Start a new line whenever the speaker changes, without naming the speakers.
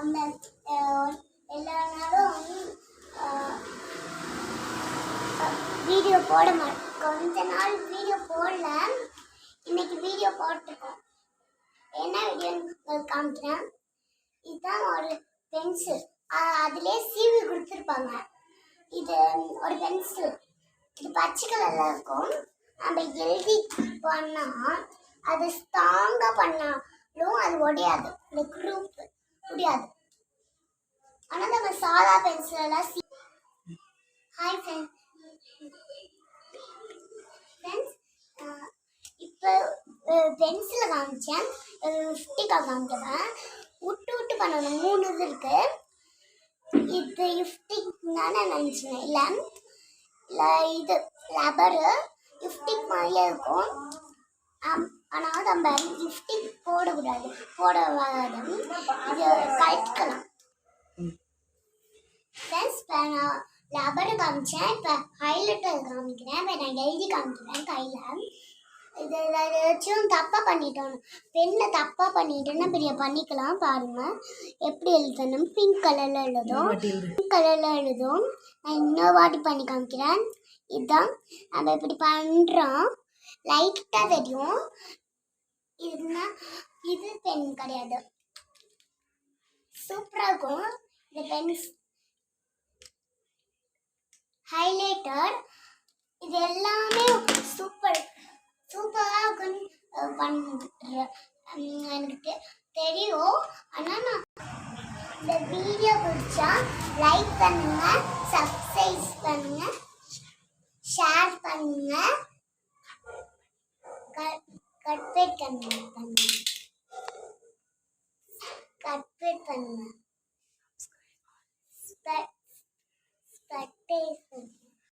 அந்த எல்லா நாளும் வீடியோ போட மாட்டோம். கொஞ்ச நாள் வீடியோ போடல, இன்னைக்கு வீடியோ போட்டிருக்கோம். என்ன வீடியோன்னு உங்களுக்கு காமிக்கிறேன். இதுதான் ஒரு பென்சில், அதிலே சீவி கொடுத்துருப்பாங்க. இது ஒரு பென்சில், இது பச்சை கலரில் இருக்கும். நம்ம எழுதி பண்ணால் அது ஸ்ட்ராங்காக பண்ணாலும் அது உடையாது, இந்த குரூப் முடியாது. ஆனால் நம்ம சாதா பென்சிலெல்லாம் ஹாய் ஃப்ரெண்ட்ஸ், இப்போ பென்சிலை காமிச்சேன், ஃபிஃப்டிக்காக காமிக்கிறேன். விட்டு விட்டு பண்ணணும், 3 இது இருக்கு. இது லிப்டிக் தானே நினச்சினேன், இல்லை இது ரப்பரு லிப்டிக் மாதிரியே இருக்கும். ஆனால் நம்ம லிப்டிக் போடக்கூடாது, போடக்கூடாது, இது கழட்டிக்கலாம். ஃப்ரெண்ட்ஸ், இப்போ நான் ரப்பரு காமிச்சேன், இப்போ ஹைலைட்டர் காமிக்கிறேன். இப்போ நான் எழுதி காமிக்கிறேன் கையில். இது ஏதாச்சும் தப்பாக பண்ணிட்டோம், பெண்ணை தப்பாக பண்ணிட்டோன்னா பெரிய பண்ணிக்கலாம். பாருங்கள் எப்படி எழுதணும். பிங்க் கலரில் எழுதும். நான் இன்னொரு வாட்டி பண்ணி காமிக்கிறேன். இதுதான் நம்ம இப்படி பண்ணுறோம், லைட்டாக தெரியும். இதுனா இது பென் கிடையாது, சூப்பராக இருக்கும் இந்த பென். ஹைலைட்டர் இது எல்லாமே சூப்பராக பண்ணுறேன், எனக்கு தெரியும். ஆனால் நான் இந்த வீடியோ பிடிச்சா லைக் பண்ணுங்க, சப்ஸ்கிரைப் பண்ணுங்க, ஷேர் பண்ணுங்க, கட்பேட் பண்ணுங்க.